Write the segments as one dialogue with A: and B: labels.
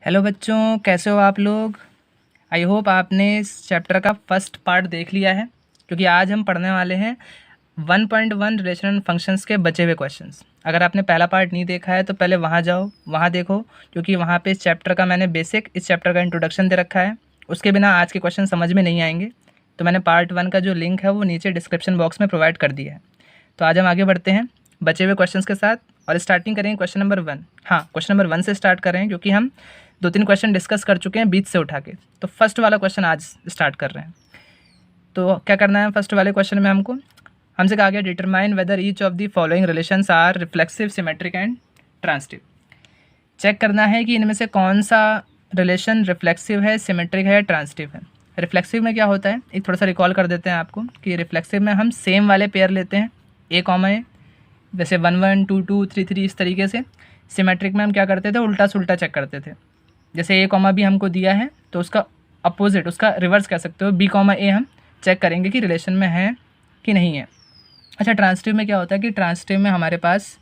A: Hello बच्चों, कैसे हो आप लोग। आई होप आपने इस चैप्टर का फर्स्ट पार्ट देख लिया है, क्योंकि आज हम पढ़ने वाले हैं 1.1 रिलेशन एंड फंक्शंस के बचे हुए क्वेश्चंस। अगर आपने पहला पार्ट नहीं देखा है तो पहले वहाँ जाओ, वहाँ देखो, क्योंकि वहाँ पे इस चैप्टर का मैंने बेसिक, इस चैप्टर का इंट्रोडक्शन दे रखा है। उसके बिना आज के क्वेश्चन समझ में नहीं आएंगे, तो मैंने पार्ट 1 का जो लिंक है वो नीचे डिस्क्रिप्शन बॉक्स में प्रोवाइड कर दिया है। तो आज हम आगे बढ़ते हैं बचे हुए क्वेश्चंस के साथ और स्टार्टिंग करेंगे क्वेश्चन नंबर 1। हाँ, क्वेश्चन नंबर 1 से स्टार्ट कर रहे हैं, क्योंकि हम 2-3 क्वेश्चन डिस्कस कर चुके हैं बीच से उठा के। तो फर्स्ट वाला क्वेश्चन आज स्टार्ट कर रहे हैं। तो क्या करना है, फर्स्ट वाले क्वेश्चन में हमसे कहा गया determine whether each of the following relations are reflexive, symmetric and transitive. Check करना है कि इनमें से कौन सा रिलेशन रिफ्लेक्सिव है, सिमेट्रिक है या ट्रांजिटिव है। रिफ्लेक्सिव में क्या होता है, एक थोड़ा सा रिकॉल कर देते हैं आपको कि रिफ्लेक्सिव में हम सेम वाले पेयर लेते हैं, ए कॉमा ए, जैसे 1 1 2 2 3 3 इस तरीके से। सिमेट्रिक में हम क्या करते थे, उल्टा सुल्टा चेक करते थे। जैसे ए कॉमा बी हमको दिया है तो उसका अपोजिट, उसका रिवर्स कह सकते हो, बी कॉमा ए हम चेक करेंगे कि रिलेशन में है कि नहीं है। अच्छा, ट्रांजिटिव में क्या होता है कि ट्रांजिटिव में हमारे पास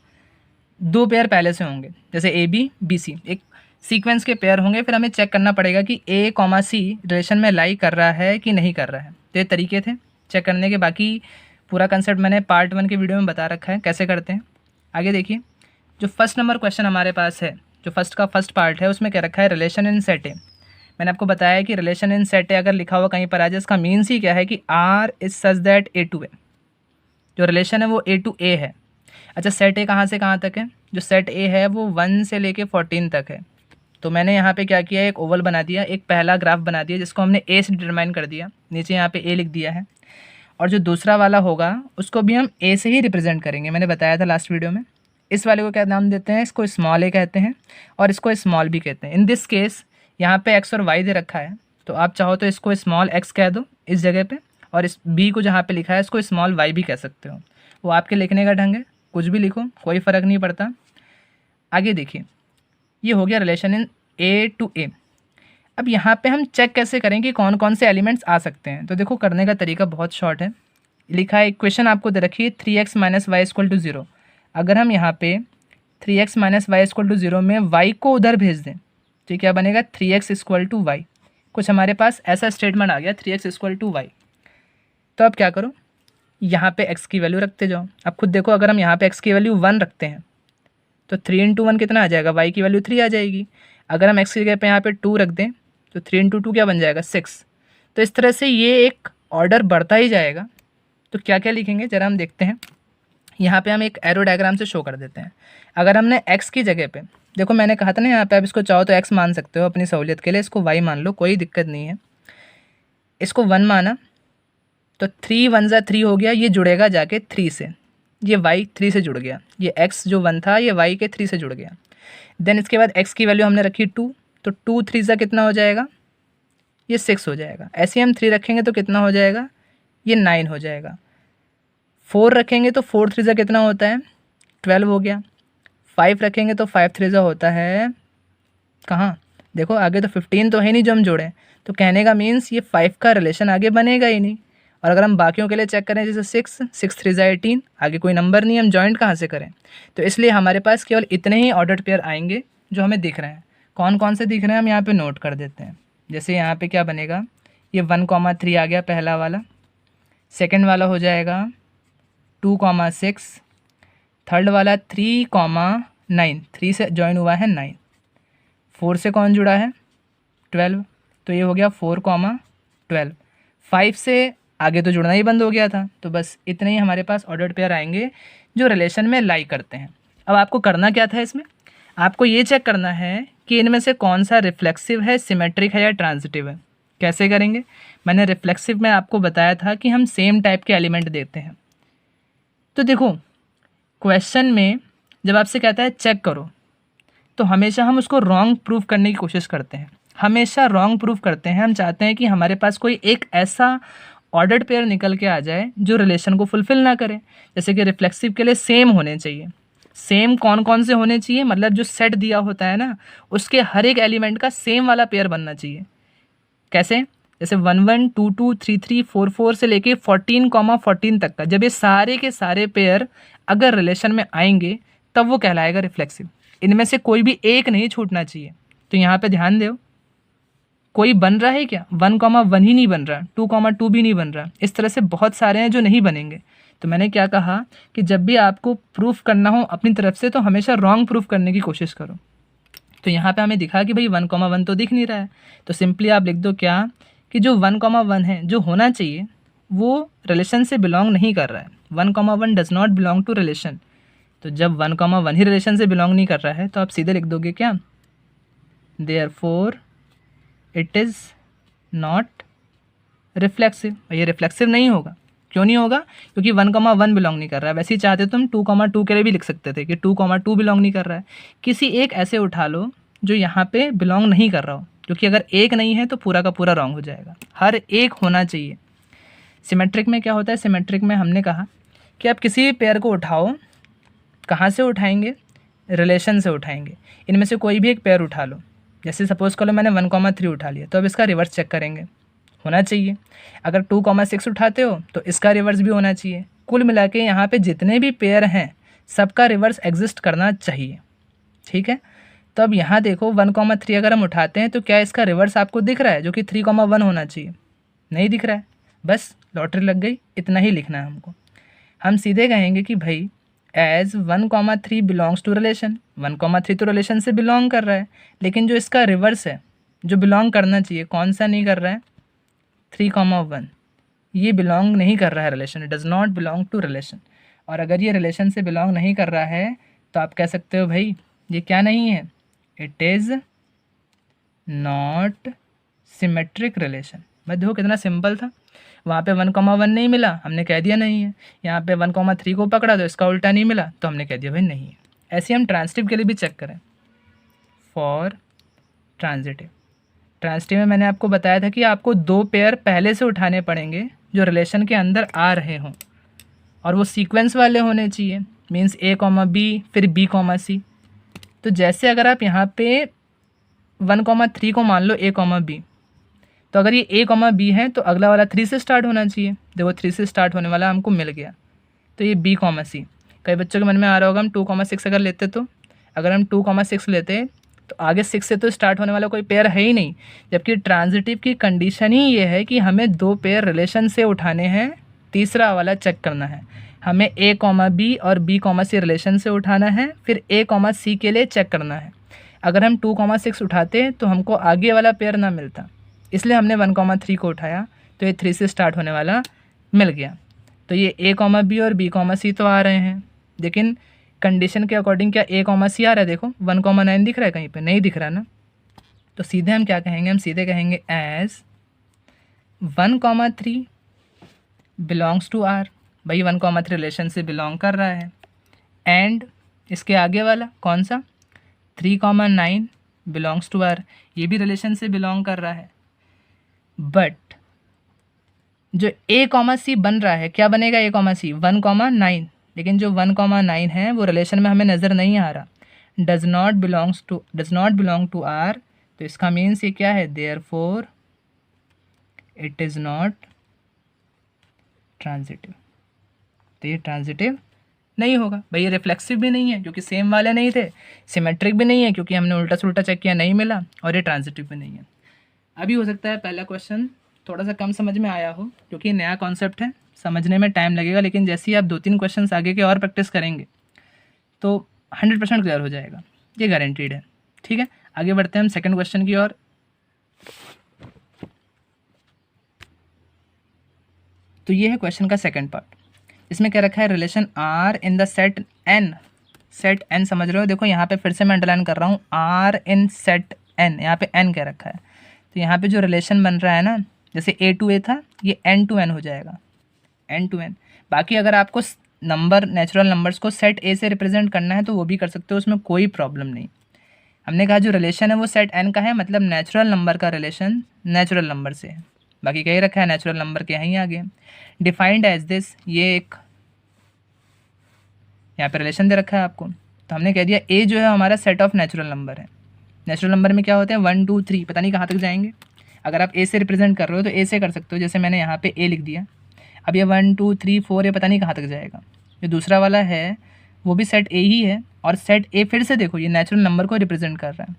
A: 2 पेयर पहले से होंगे, जैसे ए बी बी सी, एक सीक्वेंस के पेयर होंगे। फिर हमें चेक करना पड़ेगा कि ए कॉमा सी रिलेशन में लाई कर रहा है कि नहीं कर रहा है। तो ये तरीके थे चेक करने के। बाकी पूरा कंसेप्ट मैंने पार्ट 1 के वीडियो में बता रखा है कैसे करते हैं। आगे देखिए, जो फर्स्ट नंबर क्वेश्चन हमारे पास है, जो फर्स्ट का फर्स्ट पार्ट है, उसमें क्या रखा है, रिलेशन इन सेट ए। मैंने आपको बताया है कि रिलेशन इन सेट ए अगर लिखा हुआ कहीं पर आ जाए, इसका मीन्स ही क्या है कि R is such that a to a, जो रिलेशन है वो ए टू ए है। अच्छा, सेट ए कहाँ से कहाँ तक है, जो सेट ए है वो 1 से लेके 14 तक है। तो मैंने यहाँ पे क्या किया, एक ओवल बना दिया, एक पहला ग्राफ बना दिया जिसको हमने ए से डिटरमाइन कर दिया, नीचे यहाँ पे ए लिख दिया है। और जो दूसरा वाला होगा उसको भी हम ए से ही रिप्रेजेंट करेंगे, मैंने बताया था लास्ट वीडियो में। इस वाले को क्या नाम देते हैं, इसको स्मॉल ए कहते हैं और इसको स्मॉल बी कहते हैं। इन दिस केस यहाँ पे एक्स और वाई दे रखा है, तो आप चाहो तो इसको स्मॉल एक्स कह दो इस जगह पे, और इस बी को जहाँ पे लिखा है इसको स्मॉल वाई भी कह सकते हो। वो आपके लिखने का ढंग है, कुछ भी लिखो, कोई फ़र्क नहीं पड़ता। आगे देखिए, ये हो गया रिलेशन इन ए टू ए। अब यहाँ पे हम चेक कैसे करें कि कौन कौन से एलिमेंट्स आ सकते हैं। तो देखो, करने का तरीका बहुत शॉर्ट है। लिखा है, इक्वेशन आपको दे रखी है 3x minus Y equal to 0। अगर हम यहाँ पे 3x minus Y equal to 0 में y को उधर भेज दें तो क्या बनेगा, 3x इक्वल टू वाई। कुछ हमारे पास ऐसा स्टेटमेंट आ गया, 3x इक्वल टू वाई। तो अब क्या करो, यहाँ पे x की वैल्यू रखते जाओ। अब खुद देखो, अगर हम यहाँ पे x की वैल्यू 1 रखते हैं तो 3 इंटू 1 कितना आ जाएगा, y की वैल्यू 3 आ जाएगी। अगर हम x की जगह पे यहाँ पे 2 रख दें तो 3 इंटू 2 क्या बन जाएगा, 6। तो इस तरह से ये एक ऑर्डर बढ़ता ही जाएगा। तो क्या क्या लिखेंगे ज़रा हम देखते हैं। यहाँ पे हम एक एरो डायग्राम से शो कर देते हैं। अगर हमने x की जगह पे, देखो मैंने कहा था ना, यहाँ पे आप इसको चाहो तो x मान सकते हो अपनी सहूलियत के लिए, इसको y मान लो, कोई दिक्कत नहीं है। इसको 1 माना तो 3 1 ज़ा 3 हो गया, ये जुड़ेगा जाके 3 से, ये y 3 से जुड़ गया, ये x जो 1 था ये y के 3 से जुड़ गया। देन इसके बाद x की वैल्यू हमने रखी 2, तो 2 3 ज़ा कितना हो जाएगा, ये 6 हो जाएगा। ऐसे हम 3 रखेंगे तो कितना हो जाएगा, ये 9 हो जाएगा। 4 रखेंगे तो 4 3 ज़ा कितना होता है, 12 हो गया। 5 रखेंगे तो 5 3 ज़ा होता है कहाँ, देखो आगे तो 15 तो है नहीं जो हम जोड़ें। तो कहने का मीन्स ये 5 का रिलेशन आगे बनेगा ही नहीं। और अगर हम बाकियों के लिए चेक करें, जैसे 6 3 ज़ा 18, आगे कोई नंबर नहीं, हम जॉइंट कहाँ से करें। तो इसलिए हमारे पास केवल इतने ही ऑर्डर्ड पेयर आएंगे जो हमें दिख रहे हैं। कौन कौन से दिख रहे हैं हम यहाँ पे नोट कर देते हैं। जैसे यहाँ पे क्या बनेगा, ये 1,3 आ गया पहला वाला, सेकेंड वाला हो जाएगा 2,6, थर्ड वाला 3,9, 3 से जॉइन हुआ है 9, 4 से कौन जुड़ा है 12, तो ये हो गया 4,12। 5 से आगे तो जुड़ना ही बंद हो गया था। तो बस इतने ही हमारे पास ऑर्डर्ड पेयर आएंगे जो रिलेशन में लाई करते हैं। अब आपको करना क्या था इसमें, आपको ये चेक करना है कि इनमें से कौन सा रिफ्लेक्सिव है, सिमेट्रिक है या ट्रांजिटिव है। कैसे करेंगे, मैंने रिफ्लेक्सिव में आपको बताया था कि हम सेम टाइप के एलिमेंट देते हैं। तो देखो, क्वेश्चन में जब आपसे कहता है चेक करो, तो हमेशा हम उसको रॉन्ग प्रूफ करने की कोशिश करते हैं, हमेशा रॉन्ग प्रूफ करते हैं। हम चाहते हैं कि हमारे पास कोई एक ऐसा ऑर्डर्ड पेयर निकल के आ जाए जो रिलेशन को फुलफिल ना करे। जैसे कि रिफ्लेक्सिव के लिए सेम होने चाहिए। सेम कौन कौन से होने चाहिए, मतलब जो सेट दिया होता है ना, उसके हर एक एलिमेंट का सेम वाला पेयर बनना चाहिए। कैसे, जैसे 1 1 2 2 3 3 4 4 से लेके 14,14 तक का, जब ये सारे के सारे पेयर अगर रिलेशन में आएंगे तब वो कहलाएगा रिफ्लेक्सिव। इनमें से कोई भी एक नहीं छूटना चाहिए। तो यहाँ पे ध्यान दो, कोई बन रहा है क्या? 1,1 ही नहीं बन रहा, 2,2 भी नहीं बन रहा। इस तरह से बहुत सारे हैं जो नहीं बनेंगे। तो मैंने क्या कहा कि जब भी आपको प्रूफ करना हो अपनी तरफ से तो हमेशा रॉन्ग प्रूफ करने की कोशिश करो। तो यहाँ पे हमें दिखा कि भाई 1,1 तो दिख नहीं रहा है, तो सिंपली आप लिख दो क्या कि जो 1,1 है जो होना चाहिए वो रिलेशन से बिलोंग नहीं कर रहा है। 1,1 does not belong to relation. तो जब 1,1 ही रिलेशन से बिलोंग नहीं कर रहा है तो आप सीधे लिख दोगे क्या, therefore it is not reflexive. ये रिफ्लेक्सिव नहीं होगा। क्यों नहीं होगा? क्योंकि 1,1 बिलोंग नहीं कर रहा है। वैसे ही चाहते तो हम 2,2 के लिए भी लिख सकते थे कि 2,2 बिलोंग नहीं कर रहा है। किसी एक ऐसे उठा लो जो यहाँ पे बिलोंग नहीं कर रहा हो, क्योंकि अगर एक नहीं है तो पूरा का पूरा रॉन्ग हो जाएगा। हर एक होना चाहिए। सिमेट्रिक में क्या होता है? सिमेट्रिक में हमने कहा कि आप किसी भी पेयर को उठाओ, कहाँ से उठाएंगे? रिलेशन से उठाएंगे। इनमें से कोई भी एक पेयर उठा लो, जैसे सपोज कर लो मैंने 1,3 उठा लिया, तो अब इसका रिवर्स चेक करेंगे, होना चाहिए। अगर 2,6 उठाते हो तो इसका रिवर्स भी होना चाहिए। कुल मिला के यहाँ पे जितने भी पेयर हैं सबका रिवर्स एग्जिस्ट करना चाहिए, ठीक है। तो अब यहाँ देखो 1,3 अगर हम उठाते हैं तो क्या इसका रिवर्स आपको दिख रहा है जो कि 3,1 होना चाहिए? नहीं दिख रहा है। बस लॉटरी लग गई, इतना ही लिखना है हमको। हम सीधे कहेंगे कि भाई एज 1,3 बिलोंग्स टू रिलेशन, 1,3 तो रिलेशन से बिलोंग कर रहा है, लेकिन जो इसका रिवर्स है जो बिलोंग करना चाहिए, कौन सा नहीं कर रहा है? 3,1 ये बिलोंग नहीं कर रहा है relation, it does not belong to relation. और अगर ये रिलेशन से बिलोंग नहीं कर रहा है तो आप कह सकते हो भाई ये क्या नहीं है? It is not symmetric relation. मैं देखो कितना सिंपल था। वहाँ पे 1,1 नहीं मिला, हमने कह दिया नहीं है। यहाँ पे 1,3 को पकड़ा तो इसका उल्टा नहीं मिला, तो हमने कह दिया भाई नहीं है। ऐसे हम ट्रांजिटिव के लिए भी चेक करें। फॉर ट्रांजिटिव, ट्रांजिटिव में मैंने आपको बताया था कि आपको 2 पेयर पहले से उठाने पड़ेंगे जो रिलेशन के अंदर आ रहे हों, और वो सीक्वेंस वाले होने चाहिए। मीन्स A, B फिर B, C। तो जैसे अगर आप यहाँ पे 1,3 को मान लो A, B, तो अगर ये A, B है तो अगला वाला 3 से स्टार्ट होना चाहिए। देखो 3 से स्टार्ट होने वाला हमको मिल गया, तो ये B, C। कई बच्चों के मन में आ रहा होगा हम 2,6 अगर लेते, तो अगर हम 2,6 लेते तो आगे 6 से तो स्टार्ट होने वाला कोई पेयर है ही नहीं। जबकि ट्रांजिटिव की कंडीशन ही ये है कि हमें 2 पेयर रिलेशन से उठाने हैं, तीसरा वाला चेक करना है। हमें A, B और B, C रिलेशन से उठाना है, फिर A, C के लिए चेक करना है। अगर हम 2,6 उठाते तो हमको आगे वाला पेयर ना मिलता, इसलिए हमने 1,3 को उठाया, तो ये 3 से स्टार्ट होने वाला मिल गया। तो ये A, B और B, C तो आ रहे हैं, लेकिन कंडीशन के अकॉर्डिंग क्या A, C आ रहा है? देखो 1,9 दिख रहा है कहीं पे? नहीं दिख रहा ना। तो सीधे हम क्या कहेंगे? हम सीधे कहेंगे एज 1,3 बिलोंग्स टू R। भाई 1,3 रिलेशन से बिलोंग कर रहा है, एंड इसके आगे वाला कौन सा? 3,9 बिलोंग्स टू R, ये भी रिलेशन से बिलोंग कर रहा है। बट जो A, C बन रहा है, क्या बनेगा A, C? 1,9, लेकिन जो 1,9 है वो रिलेशन में हमें नज़र नहीं आ रहा। Does not belong to R, तो इसका मीन्स ये क्या है? Therefore it is not transitive. तो ये ट्रांजिटिव नहीं होगा। भाई ये रिफ्लेक्सिव भी नहीं है क्योंकि सेम वाले नहीं थे, सिमेट्रिक भी नहीं है क्योंकि हमने उल्टा सुल्टा चेक किया नहीं मिला, और ये ट्रांजिटिव भी नहीं है। अभी हो सकता है पहला क्वेश्चन थोड़ा सा कम समझ में आया हो क्योंकि नया कॉन्सेप्ट है, समझने में टाइम लगेगा, लेकिन जैसे ही आप 2-3 क्वेश्चंस आगे के और प्रैक्टिस करेंगे तो 100% क्लियर हो जाएगा, ये गारंटीड है। ठीक है, आगे बढ़ते हैं हम सेकंड क्वेश्चन की ओर। तो ये है क्वेश्चन का सेकंड पार्ट। इसमें क्या रखा है? Relation R in the set N। Set N समझ रहे हो? देखो यहाँ पे फिर से मैं अंडरलाइन कर रहा हूँ, R इन सेट N, यहाँ पे N क्या रखा है? तो यहाँ पे जो रिलेशन बन रहा है ना, जैसे A to A था, ये N to N हो जाएगा, N to N। बाकी अगर आपको नंबर, नेचुरल नंबर्स को सेट A से रिप्रेजेंट करना है तो वो भी कर सकते हो, उसमें कोई प्रॉब्लम नहीं। हमने कहा जो रिलेशन है वो सेट N का है, मतलब नेचुरल नंबर का रिलेशन नेचुरल नंबर से है। बाकी कहीं रखा है नेचुरल नंबर के यहीं आगे। डिफाइंड एज दिस, ये एक यहाँ पे रिलेशन दे रखा है आपको, तो हमने कह दिया A जो है हमारा सेट ऑफ नेचुरल नंबर है। नेचुरल नंबर में क्या होते हैं? 1, 2, 3, पता नहीं कहाँ तक जाएंगे। अगर आप A से रिप्रेजेंट कर रहे हो तो A से कर सकते हो, जैसे मैंने यहाँ पे A लिख दिया। अब ये 1, 2, 3, 4 ये पता नहीं कहाँ तक जाएगा। जो दूसरा वाला है वो भी सेट A ही है, और सेट A फिर से देखो ये नेचुरल नंबर को रिप्रेजेंट कर रहा है।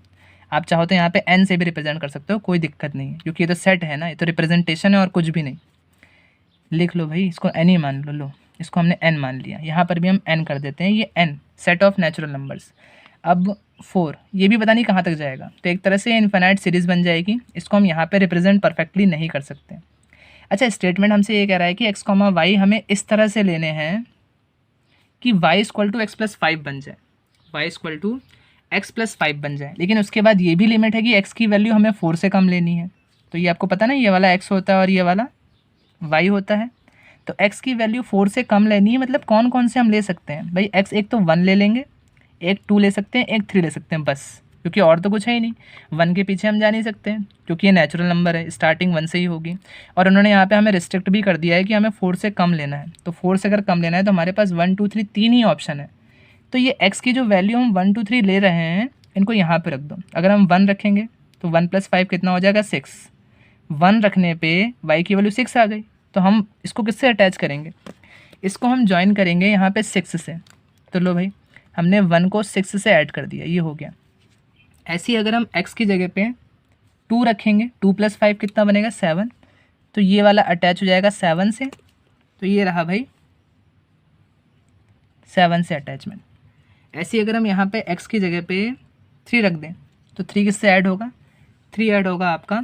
A: आप चाहो तो यहाँ पे n से भी रिप्रेजेंट कर सकते हो, कोई दिक्कत नहीं है, क्योंकि ये तो सेट है ना, ये तो रिप्रेजेंटेशन है और कुछ भी नहीं। लिख लो भाई, इसको n ही मान लो। लो, इसको हमने n मान लिया, यहाँ पर भी हम n कर देते हैं, ये n set of natural numbers. अब 4 ये भी पता नहीं कहाँ तक जाएगा, तो एक तरह से इन्फिनाइट सीरीज़ बन जाएगी, इसको हम यहाँ पे रिप्रेजेंट परफेक्टली नहीं कर सकते। अच्छा, स्टेटमेंट हमसे ये कह रहा है कि x, y हमें इस तरह से लेने हैं कि y equal to x plus 5 बन जाए, y equal to x plus 5 बन जाए, लेकिन उसके बाद ये भी लिमिट है कि x की वैल्यू हमें 4 से कम लेनी है। तो ये आपको पता ना, ये वाला x होता है और ये वाला y होता है, तो x की वैल्यू 4 से कम लेनी है। मतलब कौन कौन से हम ले सकते हैं भाई, x एक तो 1 ले लेंगे, एक 2 ले सकते हैं, एक 3 ले सकते हैं बस, क्योंकि और तो कुछ है ही नहीं। 1 के पीछे हम जा नहीं सकते हैं, क्योंकि ये नेचुरल नंबर है, स्टार्टिंग 1 से ही होगी। और उन्होंने यहाँ पे हमें रिस्ट्रिक्ट भी कर दिया है कि हमें 4 से कम लेना है, तो 4 से अगर कम लेना है तो हमारे पास 1 2 3 3 ही ऑप्शन है। तो ये x की जो वैल्यू हम 1 2 3 ले रहे हैं, इनको यहाँ पे रख दो। अगर हम 1 रखेंगे तो 1 + 5 कितना हो जाएगा, 6। 1 रखने पे y की वैल्यू 6 आ गई, तो हम इसको किससे अटैच करेंगे, इसको हम ज्वाइन करेंगे यहाँ पे 6 से। तो लो भाई, हमने 1 को 6 से ऐड कर दिया, ये हो गया। ऐसे ही अगर हम x की जगह पे 2 रखेंगे, 2 + 5 कितना बनेगा, 7, तो ये वाला अटैच हो जाएगा 7 से, तो ये रहा भाई 7 से अटैचमेंट। ऐसे ही अगर हम यहाँ पे x की जगह पे 3 रख दें, तो 3 किससे ऐड होगा, 3 ऐड होगा आपका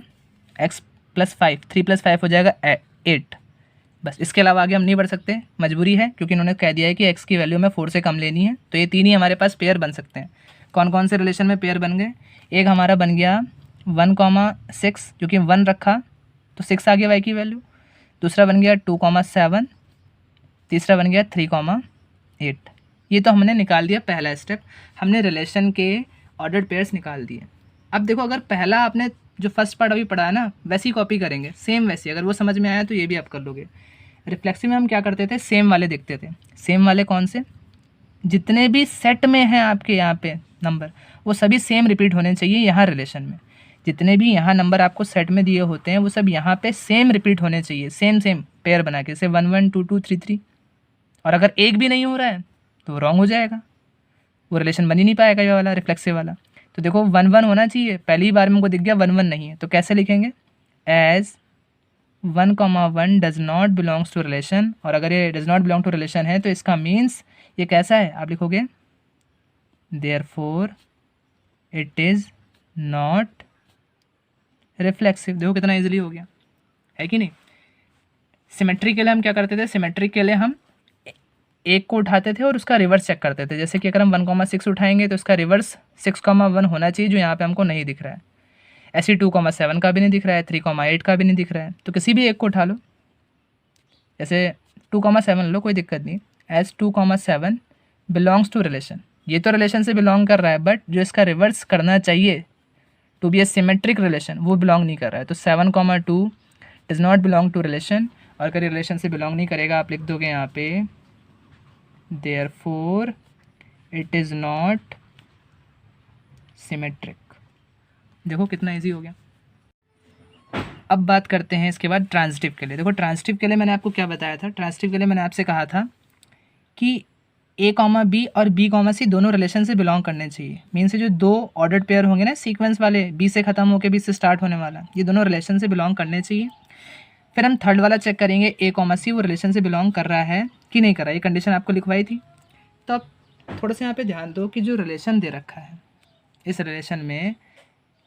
A: x + 5, 3 + 5 हो जाएगा 8। बस, इसके अलावा आगे हम नहीं बढ़ सकते, मजबूरी है, क्योंकि उन्होंने कह दिया है कि x की वैल्यू में 4 से कम लेनी है। तो ये 3 ही हमारे पास पेयर बन सकते हैं। कौन कौन से रिलेशन में पेयर बन गए, एक हमारा बन गया 1,6, क्योंकि 1 रखा तो 6 आ गया y की वैल्यू। दूसरा बन गया 2,7, तीसरा बन गया 3,8। ये तो हमने निकाल दिया पहला स्टेप, हमने रिलेशन के ऑर्डर्ड पेयर्स निकाल दिए। अब देखो, अगर पहला आपने जो फर्स्ट पार्ट अभी पढ़ा है ना, वैसी कॉपी करेंगे, सेम वैसी। अगर वो समझ में आया तो ये भी आप कर लोगे। रिफ्लेक्सिव में हम क्या करते थे, सेम वाले देखते थे। सेम वाले कौन से, जितने भी सेट में हैं आपके यहाँ पे नंबर, वो सभी सेम रिपीट होने चाहिए यहाँ रिलेशन में। जितने भी यहाँ नंबर आपको सेट में दिए होते हैं, वो सब यहाँ पे सेम रिपीट होने चाहिए, सेम पेयर बना के, जैसे 1 1 2 2 3 3। और अगर एक भी नहीं हो रहा है तो वो रॉन्ग हो जाएगा, वो रिलेशन बन ही नहीं पाएगा ये वाला रिफ्लेक्सिव वाला। तो देखो 1 1 होना चाहिए, पहली बार में हमको दिख गया 1 1 नहीं है, तो कैसे लिखेंगे, as 1,1 does not belongs to relation. और अगर ये does not belong to relation है तो इसका मीन्स ये कैसा है, आप लिखोगे therefore it is not reflexive. देखो कितना इजीली हो गया, है कि नहीं। सिमेट्री के लिए हम क्या करते थे, सिमेट्री के लिए हम एक को उठाते थे और उसका रिवर्स चेक करते थे। जैसे कि अगर हम 1,6 उठाएंगे तो उसका रिवर्स 6,1 होना चाहिए, जो यहाँ पे हमको नहीं दिख रहा है। ऐसे 2,7 का भी नहीं दिख रहा है, 3,8 का भी नहीं दिख रहा है, तो किसी भी एक को उठा लो। जैसे 2,7 लो, कोई दिक्कत नहीं। एज 2,7 बिलोंग्स टू रिलेशन, ये तो रिलेशन से बिलोंग कर रहा है, बट जो इसका रिवर्स करना चाहिए to be a symmetric relation, वो बिलोंग नहीं कर रहा है। तो 7,2 does not belong to relation. और अगर रिलेशन से बिलोंग नहीं करेगा, आप लिख दोगे यहाँ पे therefore it is not symmetric. देखो कितना इजी हो गया। अब बात करते हैं इसके बाद ट्रांजिटिव के लिए। देखो ट्रांजिटिव के लिए मैंने आपको क्या बताया था, ट्रांजिटिव के लिए मैंने आपसे कहा था कि a, b और b, c दोनों रिलेशन से बिलोंग करने चाहिए। मीन से जो दो ऑर्डर्ड पेयर होंगे ना सीक्वेंस वाले, b से ख़त्म होकर b से स्टार्ट होने वाला, ये दोनों रिलेशन से बिलोंग करने चाहिए। फिर हम थर्ड वाला चेक करेंगे a, c वो रिलेशन से बिलोंग कर रहा है कि नहीं कर रहा है। ये कंडीशन आपको लिखवाई थी। तो अब थोड़ा सा यहाँ पे ध्यान दो कि जो रिलेशन दे रखा है, इस रिलेशन में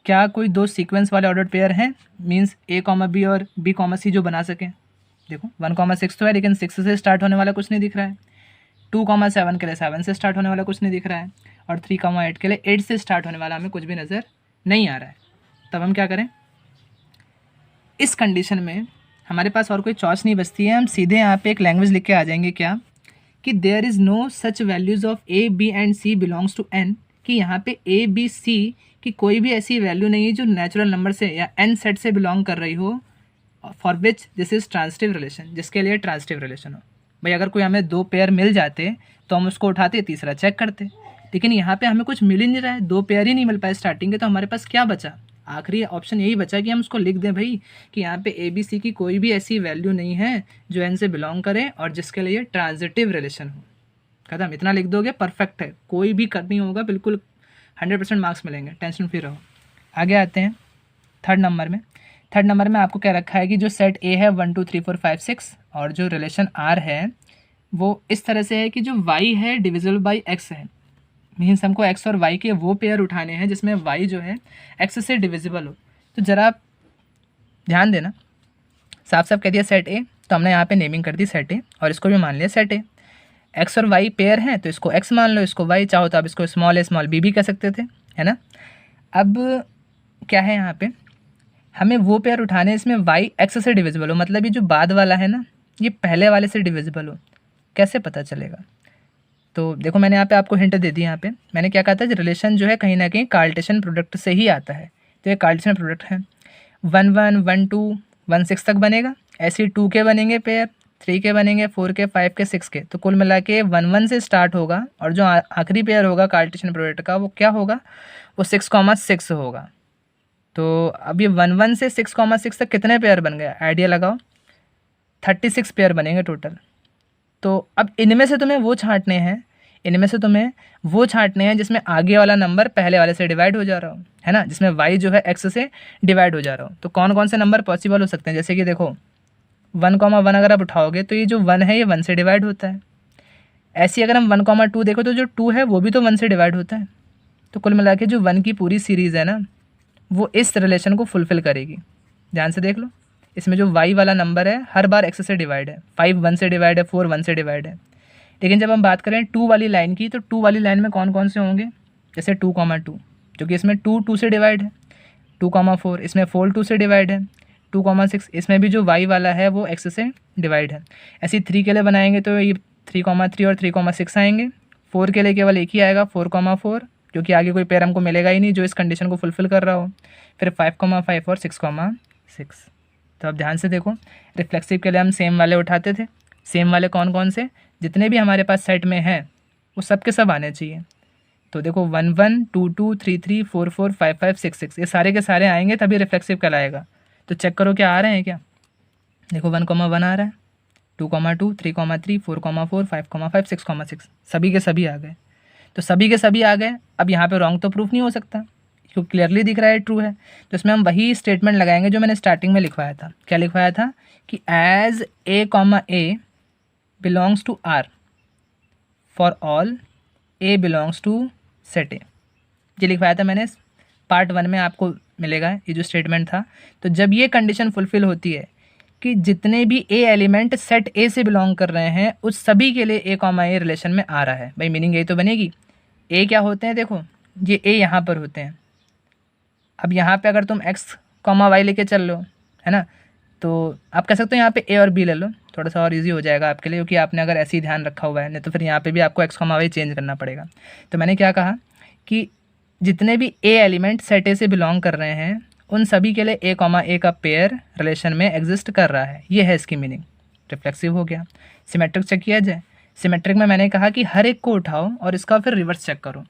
A: क्या कोई दो सीक्वेंस वाले ऑर्डर्ड पेयर हैं, मीन्स a, b और b, c जो बना सकें। देखो 1,6 तो है, लेकिन 6 से स्टार्ट होने वाला कुछ नहीं दिख रहा है। 2,7 के लिए 7 से स्टार्ट होने वाला कुछ नहीं दिख रहा है, और 3,8 के लिए 8 से स्टार्ट होने वाला हमें कुछ भी नज़र नहीं आ रहा है। तब हम क्या करें, इस कंडीशन में हमारे पास और कोई चॉइस नहीं बचती है। हम सीधे यहाँ पे एक लैंग्वेज लिख के आ जाएंगे, क्या कि there is no such values of a, b and c belongs to n, कि यहाँ पे a, b, c की कोई भी ऐसी वैल्यू नहीं है जो नेचुरल नंबर से या n सेट से बिलोंग कर रही हो, for which this is transitive relation, जिसके लिए ट्रांजिटिव रिलेशन हो। भाई अगर कोई हमें दो पेयर मिल जाते तो हम उसको उठाते, तीसरा चेक करते, लेकिन यहाँ पे हमें कुछ मिल ही नहीं रहा है, दो पेयर ही नहीं मिल पाए स्टार्टिंग के, तो हमारे पास क्या बचा, आखिरी ऑप्शन यही बचा कि हम उसको लिख दें भाई कि यहाँ पे ए बी सी की कोई भी ऐसी वैल्यू नहीं है जो एन से बिलोंग करे और जिसके लिए ट्रांजिटिव रिलेशन हो। खत्म, इतना लिख दोगे परफेक्ट है, कोई भी कट नहीं होगा, बिल्कुल 100% मार्क्स मिलेंगे, टेंशन फ्री रहो। आगे आते हैं थर्ड नंबर में। थर्ड नंबर में आपको क्या रखा है कि जो सेट ए है 1 2 3 4 5 6 और जो रिलेशन आर है वो इस तरह से है कि जो वाई है डिविजिबल बाई एक्स है। मीन्स हमको एक्स और वाई के वो पेयर उठाने हैं जिसमें वाई जो है एक्स से डिविजिबल हो। तो ज़रा आप ध्यान देना, साफ साफ कह दिया सेट ए, तो हमने यहाँ पे नेमिंग कर दी सेट ए और इसको भी मान लिया सेट ए। एक्स और वाई पेयर हैं तो इसको एक्स मान लो, इसको वाई, चाहो तो आप इसको स्मॉल ए स्मॉल बी भी कह सकते थे, है ना। अब क्या है यहाँ पे, हमें वो पेयर उठाने इसमें वाई एक्स से डिविजिबल हो, मतलब ये जो बाद वाला है ना ये पहले वाले से डिविजिबल हो। कैसे पता चलेगा? तो देखो मैंने यहाँ पे आपको हिंट दे दी। यहाँ पे मैंने क्या कहा था, रिलेशन जो है कहीं ना कहीं कार्टेशियन प्रोडक्ट से ही आता है, तो ये कार्टेशियन प्रोडक्ट है। 1 1 1 2 1 6 तक बनेगा, ऐसे 2 के बनेंगे पेयर, 3 के बनेंगे, 4 के, 5 के, 6 के, तो कुल मिला के 1 1 से स्टार्ट होगा और जो आखिरी पेयर होगा कार्टेशियन प्रोडक्ट का वो क्या होगा, वो 6,6 होगा। तो अब ये 1 1 से 6,6 तक कितने पेयर बन गए, आइडिया लगाओ, 36 पेयर बनेंगे टोटल। तो अब इनमें से तुम्हें वो छांटने हैं, इनमें से तुम्हें वो छांटने हैं जिसमें आगे वाला नंबर पहले वाले से डिवाइड हो जा रहा हो, है ना, जिसमें y जो है x से डिवाइड हो जा रहा हो। तो कौन कौन से नंबर पॉसिबल हो सकते हैं, जैसे कि देखो 1,1 अगर आप उठाओगे तो ये जो 1 है ये 1 से डिवाइड होता है। ऐसे अगर हम 1,2 देखो तो जो 2 है वो भी तो 1 से डिवाइड होता है। तो कुल मिला के जो 1 की पूरी सीरीज़ है ना वो इस रिलेशन को फुलफ़िल करेगी। ध्यान से देख लो, इसमें जो y वाला नंबर है हर बार x से डिवाइड है, 5 1 से डिवाइड है, 4 1 से डिवाइड है। लेकिन जब हम बात करें 2 वाली लाइन की, तो 2 वाली लाइन में कौन कौन से होंगे, जैसे 2,2, क्योंकि इसमें 2 2 से डिवाइड है, 2,4 इसमें 4 2 से डिवाइड है, 2,6 इसमें भी जो y वाला है वो x से डिवाइड है। ऐसे 3 के लिए बनाएंगे तो ये 3,3 और 3,6 आएंगे। 4 के लिए केवल एक ही आएगा 4,4, क्योंकि आगे कोई पेयर हमको मिलेगा ही नहीं जो इस कंडीशन को फुलफ़िल कर रहा हो। फिर 5,5 और 6,6। तो अब ध्यान से देखो, रिफ्लेक्सिव के लिए हम सेम वाले उठाते थे। सेम वाले कौन कौन से, जितने भी हमारे पास सेट में हैं वो सब के सब आने चाहिए। तो देखो 1 1 2 2 3 3 4 4 5 5 6 6 ये सारे के सारे आएंगे तभी रिफ्लेक्सिव कहलाएगा। तो चेक करो क्या आ रहे हैं क्या। देखो 1,1 आ रहा है, 2,2 3,3 4,4 5,5 6,6 सभी के सभी आ गए। तो सभी के सभी आ गए। अब यहाँ पे रॉन्ग तो प्रूफ नहीं हो सकता क्योंकि क्लियरली दिख रहा है ट्रू है। तो इसमें हम वही स्टेटमेंट लगाएंगे जो मैंने स्टार्टिंग में लिखवाया था। क्या लिखवाया था कि as a comma a belongs to R for all a belongs to set A, ये लिखवाया था मैंने। पार्ट 1 में आपको मिलेगा ये जो स्टेटमेंट था। तो जब ये कंडीशन फुलफ़िल होती है कि जितने भी ए एलिमेंट सेट ए से बिलोंग कर रहे हैं उस सभी के लिए ए कॉमा ए रिलेशन में आ रहा है। भाई मीनिंग यही तो बनेगी। ए क्या होते हैं, देखो ये ए यहाँ पर होते हैं। अब यहाँ पे अगर तुम एक्स कॉमा वाई लेके चल लो, है ना, तो आप कह सकते हो यहाँ पे ए और बी ले लो, थोड़ा सा और इजी हो जाएगा आपके लिए, क्योंकि आपने अगर ऐसे ही ध्यान रखा हुआ है, नहीं तो फिर यहाँ पे भी आपको एक्स कॉमा वाई चेंज करना पड़ेगा। तो मैंने क्या कहा कि जितने भी ए एलिमेंट सेट ए से बिलोंग कर रहे हैं उन सभी के लिए ए कॉमा ए का पेयर रिलेशन में एग्जिस्ट कर रहा है। ये है इसकी मीनिंग। रिफ्लेक्सिव हो गया। सिमेट्रिक चेक किया जाए। सिमेट्रिक में मैंने कहा कि हर एक को उठाओ और इसका फिर रिवर्स चेक करो।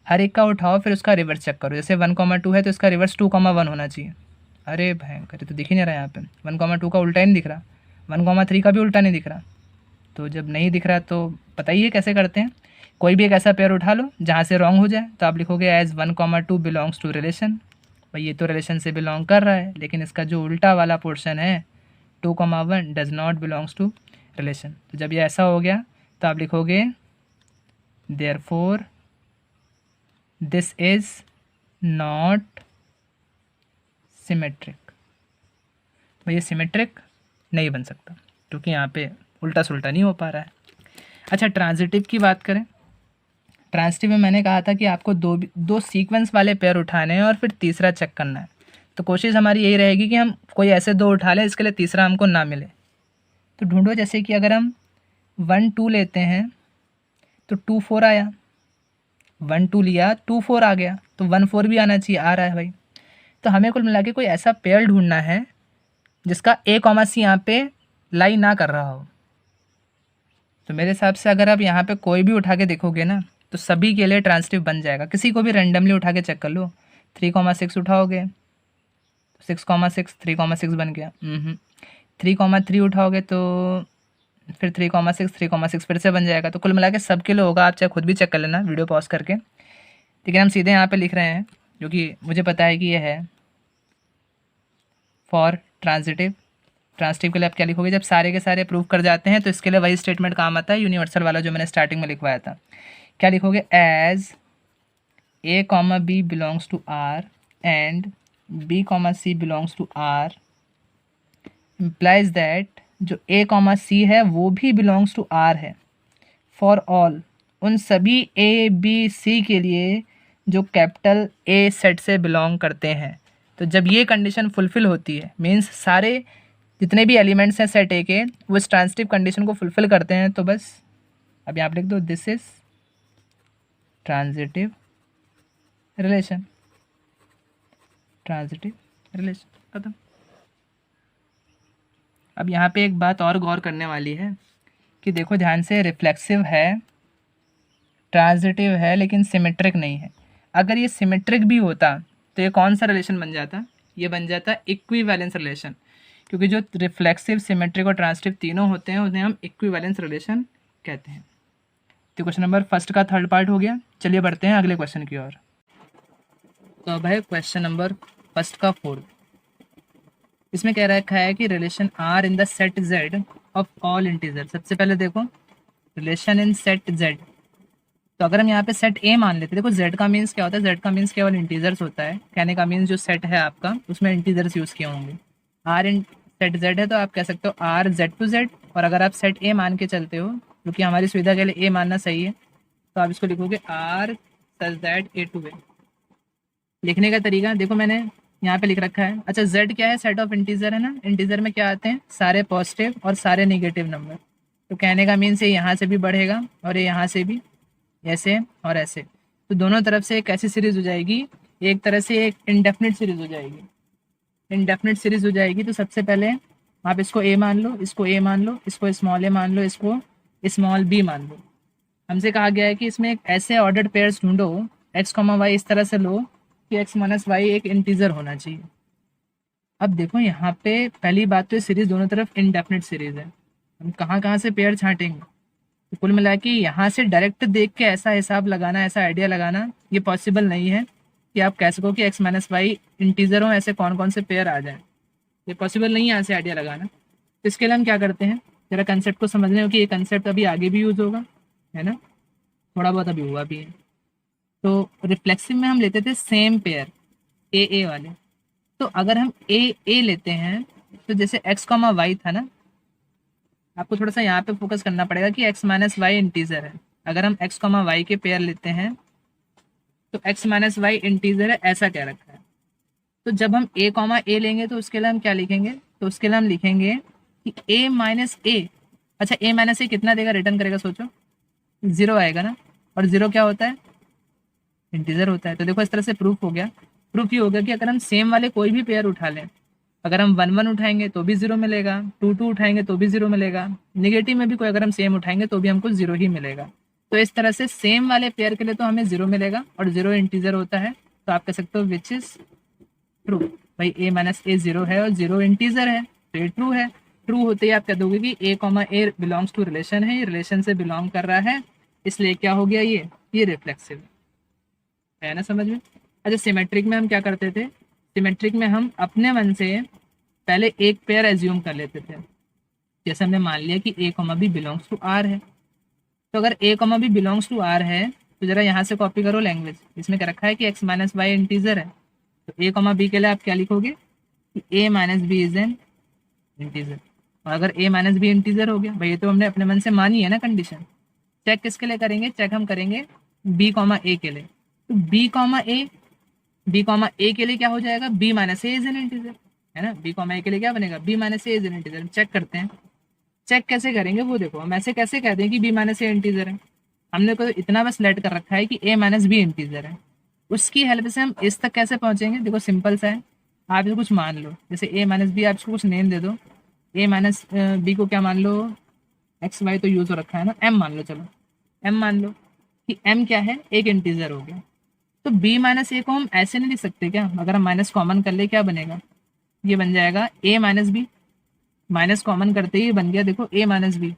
A: हर एक का उठाओ फिर उसका रिवर्स चेक करो। जैसे 1,2 है तो इसका रिवर्स 2,1 होना चाहिए। अरे भयंकर, तो दिख ही नहीं रहा यहाँ पे। 1,2 का उल्टा ही नहीं दिख रहा, 1,3 का भी उल्टा नहीं दिख रहा। तो जब नहीं दिख रहा तो बताइए कैसे करते हैं। कोई भी एक ऐसा पेयर उठा लो जहाँ से रॉन्ग हो जाए, तो आप लिखोगे एज 1,2 बिलोंग्स टू रिलेशन। भाई ये तो रिलेशन से बिलोंग कर रहा है, लेकिन इसका जो उल्टा वाला पोर्शन है 2,1 does not belongs to relation. तो जब ये ऐसा हो गया तो आप लिखोगे therefore this is not symmetric. भाई ये सिमेट्रिक नहीं बन सकता क्योंकि यहाँ पे उल्टा सुल्टा नहीं हो पा रहा है। अच्छा, ट्रांजिटिव की बात करें। ट्रांजिटिव में मैंने कहा था कि आपको दो सीक्वेंस वाले पेयर उठाने हैं और फिर तीसरा चेक करना है। तो कोशिश हमारी यही रहेगी कि हम कोई ऐसे 2 उठा लें इसके लिए तीसरा हमको ना मिले। तो ढूंढो, जैसे कि अगर हम 1 2 लेते हैं तो 2 4 आया, 1 2 लिया 2 4 आ गया, तो 1 4 भी आना चाहिए, आ रहा है भाई। तो हमें कुल मिला के कोई ऐसा पेयर ढूंढना है जिसका ए कॉमा सी यहाँ पे लाई ना कर रहा हो। तो मेरे हिसाब से अगर आप यहाँ पे कोई भी उठा के देखोगे ना तो सभी के लिए ट्रांजिटिव बन जाएगा। किसी को भी रैंडमली उठा के चेक कर लो। 3,6 उठाओगे 6,6 3,6 बन गया। 3,3 उठाओगे तो फिर 3,6 फिर से बन जाएगा। तो कुल मिला के सबके लिए होगा। आप चाहे खुद भी चेक कर लेना वीडियो पॉज करके। लेकिन हम सीधे यहाँ पे लिख रहे हैं क्योंकि मुझे पता है कि ये है फॉर ट्रांजिटिव। ट्रांजिटिव के लिए आप क्या लिखोगे, जब सारे के सारे प्रूव कर जाते हैं तो इसके लिए वही स्टेटमेंट काम आता है, यूनिवर्सल वाला जो मैंने स्टार्टिंग में लिखवाया था। क्या लिखोगे, as a comma b belongs to R and b comma c belongs to R implies that जो ए कॉमा सी है वो भी बिलोंग्स टू आर है फॉर ऑल, उन सभी ए बी सी के लिए जो कैपिटल ए सेट से बिलोंग करते हैं। तो जब ये कंडीशन फुलफ़िल होती है, मीन्स सारे जितने भी एलिमेंट्स हैं सेट ए के वो इस ट्रांजिटिव कंडीशन को फुलफ़िल करते हैं, तो बस अब यहाँ लिख दो this is transitive relation. Transitive relation खत्म। अब यहाँ पे एक बात और गौर करने वाली है कि देखो ध्यान से, रिफ्लेक्सिव है, ट्रांजिटिव है, लेकिन सिमेट्रिक नहीं है। अगर ये सिमेट्रिक भी होता तो ये कौन सा रिलेशन बन जाता, ये बन जाता इक्विवेलेंस रिलेशन, क्योंकि जो रिफ्लेक्सिव, सिमेट्रिक और ट्रांजिटिव तीनों होते हैं उन्हें हम इक्विवेलेंस रिलेशन कहते हैं। तो क्वेश्चन नंबर फर्स्ट का थर्ड पार्ट हो गया। चलिए बढ़ते हैं अगले क्वेश्चन की ओर। तो अब है क्वेश्चन नंबर फर्स्ट का फोर्थ। इसमें कह रखा है कि relation R in the set Z of all integer. सबसे पहले देखो रिलेशन इन सेट जेड, तो अगर हम यहाँ पे सेट ए मान लेते हैं, देखो जेड का मीन्स क्या होता है, जेड का मीन्स केवल इंटीजर्स होता है। कहने का मीन्स जो सेट है आपका उसमें इंटीजर्स यूज़ किए होंगे। आर इन सेट जेड है तो आप कह सकते हो आर जेड टू जेड, और अगर आप सेट ए मान के चलते हो, क्योंकि हमारी सुविधा के लिए ए मानना सही है, तो आप इसको लिखोगे R such that a to a. लिखने का तरीका देखो मैंने यहाँ पे लिख रखा है। अच्छा जेड क्या है, सेट ऑफ इंटीजर है ना, इंटीजर में क्या आते हैं, सारे पॉजिटिव और सारे नेगेटिव नंबर। तो कहने का मीन्स ये यहाँ से भी बढ़ेगा और ये यहाँ से भी, ऐसे और ऐसे, तो दोनों तरफ से एक ऐसी सीरीज हो जाएगी, एक तरह से एक इंडेफिनिट सीरीज हो जाएगी। इंडेफिनिट सीरीज हो जाएगी तो सबसे पहले आप इसको ए मान लो, इसको ए मान लो, इसको स्मॉल ए मान लो, इसको स्मॉल बी मान लो। हमसे कहा गया है कि इसमें एक ऐसे ऑर्डर्ड पेयर्स ढूंढो एक्स कॉमा वाई इस तरह से लो कि एक्स माइनस वाई एक इंटीजर होना चाहिए। अब देखो यहाँ पे पहली बात तो ये सीरीज दोनों तरफ इनडेफिनिट सीरीज है, हम कहाँ कहाँ से पेयर छांटेंगे। तो कुल मिला के यहाँ से डायरेक्ट देख के ऐसा हिसाब लगाना, ऐसा आइडिया लगाना ये पॉसिबल नहीं है कि आप कह सको कि एक्स माइनस वाई इंटीजर हो, ऐसे कौन कौन से पेयर आ जाए, ये पॉसिबल नहीं है यहाँ से आइडिया लगाना। तो इसके लिए हम क्या करते हैं, जरा कंसेप्ट को समझ लें कि ये कंसेप्ट अभी आगे भी यूज़ होगा, है ना, थोड़ा बहुत अभी हुआ भी है। तो रिफ्लेक्सिव में हम लेते थे सेम पेयर ए वाले, तो अगर हम ए लेते हैं तो जैसे एक्स कॉमा वाई था ना, आपको थोड़ा सा यहाँ पे फोकस करना पड़ेगा कि एक्स माइनस वाई इंटीजर है। अगर हम एक्स कॉमा वाई के पेयर लेते हैं तो एक्स माइनस वाई इंटीजर है, ऐसा कह रखा है। तो जब हम ए कॉमा ए लेंगे तो उसके लिए हम क्या लिखेंगे, तो उसके लिए हम लिखेंगे कि ए माइनस ए। अच्छा ए माइनस ए कितना देगा, रिटर्न करेगा, सोचो 0 आएगा ना, और 0 क्या होता है, इंटीजर होता है। तो देखो इस तरह से प्रूफ हो गया। प्रूफ ये होगा कि अगर हम सेम वाले कोई भी पेयर उठा लें, अगर हम 1 1 उठाएंगे तो भी 0 मिलेगा, 2 2 उठाएंगे तो भी 0 मिलेगा, नेगेटिव में भी कोई अगर हम सेम उठाएंगे तो भी हमको 0 ही मिलेगा। तो इस तरह से सेम वाले पेयर के लिए तो हमें 0 मिलेगा और 0 इंटीजर होता है। तो आप कह सकते हो विच इज ट्रू, भाई ए माइनस ए 0 है और 0 इंटीजर है, तो ये ट्रू है। ट्रू होते ही आप कह दोगे कि a comma a belongs to relation है, ये रिलेशन से बिलोंग कर रहा है, इसलिए क्या हो गया, ये रिफ्लेक्सिव है ना, समझ में। अच्छा सिमेट्रिक में हम क्या करते थे, सिमेट्रिक में हम अपने मन से पहले एक पेयर एज्यूम कर लेते थे। जैसे हमने मान लिया कि a comma b belongs to R है, तो अगर a comma b belongs to R है तो जरा यहाँ से कॉपी करो लैंग्वेज। इसमें क्या रखा है कि एक्स माइनस वाई इंटीजर है, तो ए कॉमा बी के लिए आप क्या लिखोगे कि a minus b is an integer. और अगर ए माइनस बी इंटीजर हो गया, भाई ये तो हमने अपने मन से मानी है ना कंडीशन। चेक किसके लिए करेंगे, चेक हम करेंगे बी कॉमा ए के लिए। तो बी कॉमा ए के लिए क्या हो जाएगा, b minus a is an integer, है ना। बी कॉमा ए के लिए क्या बनेगा, b minus a is an integer. Check करते हैं, चेक कैसे करेंगे वो देखो। हम ऐसे कैसे कहते हैं कि बी माइनस ए इंटीजर है, हमने को इतना बस लेट कर रखा है कि ए माइनस बी इंटीजर है। उसकी हेल्प से हम इस तक कैसे पहुंचेंगे, देखो सिंपल सा है। आप इसको कुछ मान लो, जैसे ए माइनस बी, आप इसको कुछ नेम दे दो। ए माइनस बी को क्या मान लो, एक्स वाई तो यूज हो रखा है ना, एम मान लो। चलो एम मान लो कि एम क्या है, एक इंटीजर हो गया। तो बी माइनस ए को हम ऐसे नहीं लिख सकते क्या, अगर हम माइनस कॉमन कर ले क्या बनेगा, ये बन जाएगा ए माइनस बी। माइनस कॉमन करते ही बन गया देखो ए माइनस बी,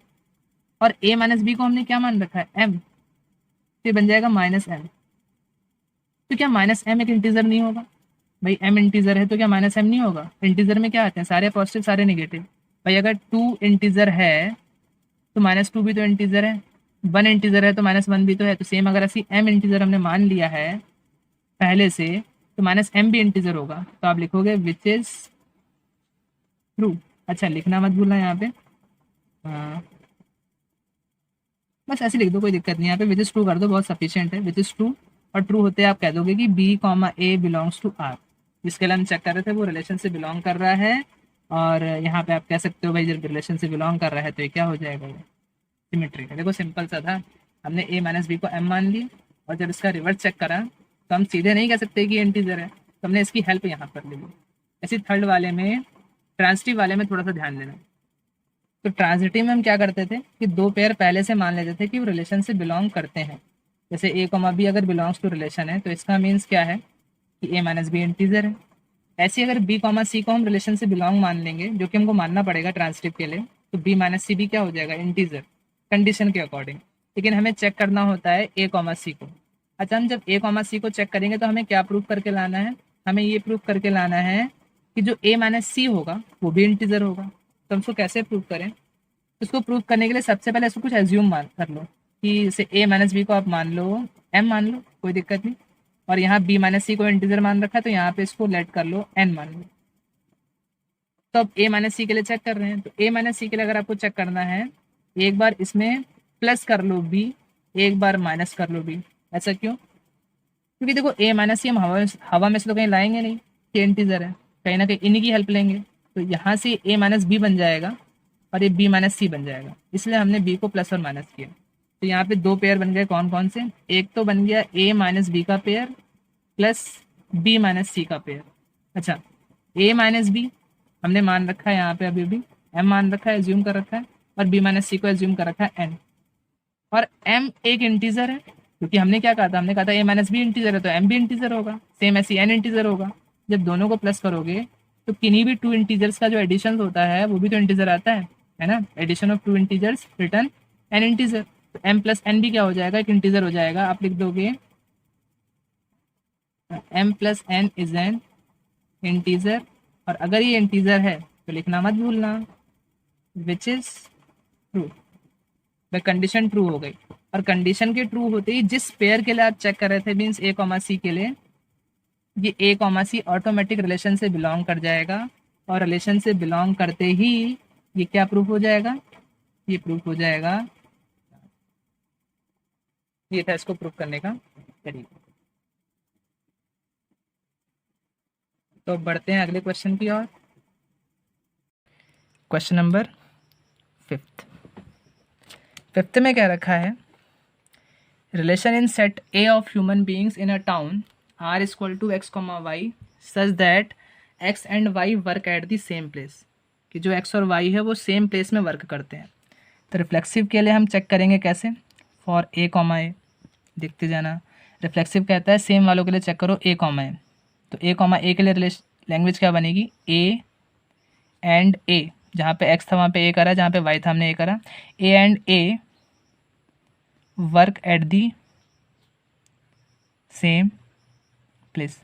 A: और ए माइनस बी को हमने क्या मान रखा है, एम, ये बन जाएगा माइनस एम। तो क्या माइनस एम एक इंटीजर नहीं होगा? भाई एम इंटीजर है तो क्या माइनस एम नहीं होगा? इंटीजर में क्या आते हैं, सारे पॉजिटिव सारे नेगेटिव। भाई अगर 2 इंटीजर है तो -2 भी तो इंटीजर है, 1 इंटीजर है तो -1 भी तो है। तो सेम अगर ऐसी एम इंटीजर हमने मान लिया है पहले से, तो -m भी इंटीजर होगा। तो आप लिखोगे विच इज ट्रू। अच्छा लिखना मत भूलना यहाँ पे, हाँ बस ऐसे लिख दो, कोई दिक्कत नहीं। यहाँ पे विच इज ट्रू कर दो, बहुत सफिशियंट है। विच इज ट्रू, और ट्रू होते आप कह दोगे कि b comma a belongs to R. जिसके लिए हम चेक कर रहे थे वो रिलेशन से बिलोंग कर रहा है। और यहाँ पे आप कह सकते हो भाई जब रिलेशन से बिलोंग कर रहा है तो ये क्या हो जाएगा, ये सिमेट्री है। देखो सिंपल सा था, हमने a माइनस बी को m मान लिया, और जब इसका रिवर्स चेक करा तो हम सीधे नहीं कह सकते कि इंटीजर है, तो हमने इसकी हेल्प यहाँ पर ले ली। ऐसे थर्ड वाले में, ट्रांसिटिव वाले में थोड़ा सा ध्यान देना। तो ट्रांजिटिव में हम क्या करते थे कि दो पेयर पहले से मान लेते थे कि वो रिलेशन से बिलोंग करते हैं। जैसे a कॉमा बी अगर बिलोंग्स टू रिलेशन है तो इसका मीन्स क्या है कि a माइनस बी इंटीजर है। ऐसे अगर b कॉमा सी को हम रिलेशन से बिलोंग मान लेंगे, जो कि हमको मानना पड़ेगा ट्रांजिटिव के लिए, तो b माइनस सी भी क्या हो जाएगा, इंटीजर, कंडीशन के अकॉर्डिंग। लेकिन हमें चेक करना होता है a कॉमा सी को। अच्छा हम जब a कॉमा सी को चेक करेंगे तो हमें क्या प्रूफ करके लाना है, हमें ये प्रूफ करके लाना है कि जो a माइनस सी होगा वो भी इंटीजर होगा। तो हम उसको कैसे प्रूफ करें? इसको प्रूफ करने के लिए सबसे पहले इसको कुछ एज्यूम मान कर लो कि जैसे a माइनस बी को आप मान लो m मान लो, कोई दिक्कत नहीं। और यहाँ b माइनस सी को इंटीजर मान रखा है तो यहाँ पे इसको लेट कर लो n मान लो। तो अब a माइनस सी के लिए चेक कर रहे हैं, तो a माइनस सी के लिए अगर आपको चेक करना है, एक बार इसमें प्लस कर लो b, एक बार माइनस कर लो b। ऐसा क्यों? क्योंकि देखो a माइनस सी हम हवा में से तो कहीं लाएंगे नहीं कि इंटीजर है, कहीं ना कहीं इन्हीं की हेल्प लेंगे। तो यहाँ से a माइनस बी बन जाएगा और ये b माइनस सी बन जाएगा, इसलिए हमने b को प्लस और माइनस किया। तो यहाँ पे दो पेयर बन गए, कौन कौन से? एक तो बन गया a माइनस बी का पेयर प्लस b माइनस सी का पेयर। अच्छा a माइनस बी हमने मान रखा है यहाँ पे, अभी भी m मान रखा है, एज्यूम कर रखा है, और b माइनस सी को एज्यूम कर रखा है n। और m एक इंटीजर है, क्योंकि हमने क्या कहा था, हमने कहा था a माइनस बी इंटीजर है तो m भी इंटीजर होगा, सेम ऐसी n इंटीजर होगा। जब दोनों को प्लस करोगे तो किन्हीं भी टू इंटीजर्स का जो एडिशन होता है वो भी तो इंटीजर आता है ना। Addition of two integers return an integer. तो m प्लस n भी क्या हो जाएगा, एक इंटीजर हो जाएगा। आप लिख दोगे m plus n is an integer, और अगर ये इंटीजर है तो लिखना मत भूलना विच इज ट्रू। भाई कंडीशन ट्रू हो गई, और कंडीशन के ट्रू होते ही जिस पेयर के लिए आप चेक कर रहे थे मीन्स a कॉमा सी के लिए, ये a comma c automatic relation से बिलोंग कर जाएगा। और रिलेशन से बिलोंग करते ही ये क्या प्रूफ हो जाएगा, ये प्रूफ हो जाएगा। ये था इसको प्रूफ करने का तरीका। तो बढ़ते हैं अगले क्वेश्चन की ओर। क्वेश्चन नंबर फिफ्थ में क्या रखा है, relation in set A of human beings in a town are equal to x comma y such that x and y work at the same place. कि जो एक्स और Y है वो same place में वर्क करते हैं। तो reflexive के लिए हम चेक करेंगे कैसे, फॉर ए कॉमा ए, देखते जाना। रिफ्लेक्सिव कहता है सेम वालों के लिए चेक करो ए कॉमा ए। तो ए कॉमा ए के लिए लैंग्वेज क्या बनेगी, ए एंड ए, जहाँ पे एक्स था वहाँ पे ए करा, जहाँ पे वाई था हमने ए करा। A and a work at the same place.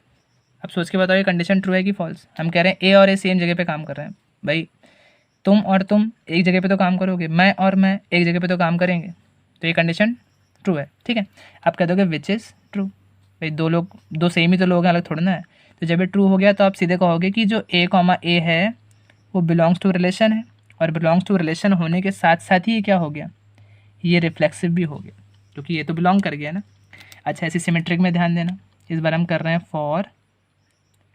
A: अब सोच के बताओ ये कंडीशन ट्रू है कि फॉल्स? हम कह रहे हैं ए और ए सेम जगह पे काम कर रहे हैं। भाई तुम और तुम एक जगह पे तो काम करोगे, मैं और मैं एक जगह पे तो काम करेंगे, तो ये कंडीशन ट्रू है। ठीक है, आप कह दोगे विच इज़ ट्रू। भाई दो लोग, दो सेम ही तो लोग हैं, अलग थोड़ा ना है। तो जब ये ट्रू हो गया तो आप सीधे कहोगे कि जो ए कॉमा ए है वो बिलोंग्स टू रिलेशन है, और बिलोंग्स टू रिलेशन होने के साथ साथ ही ये क्या हो गया, ये रिफ्लेक्सिव भी हो गया, क्योंकि ये तो बिलोंग कर गया ना। अच्छा ऐसे सिमेट्रिक में ध्यान देना, इस बार हम कर रहे हैं फॉर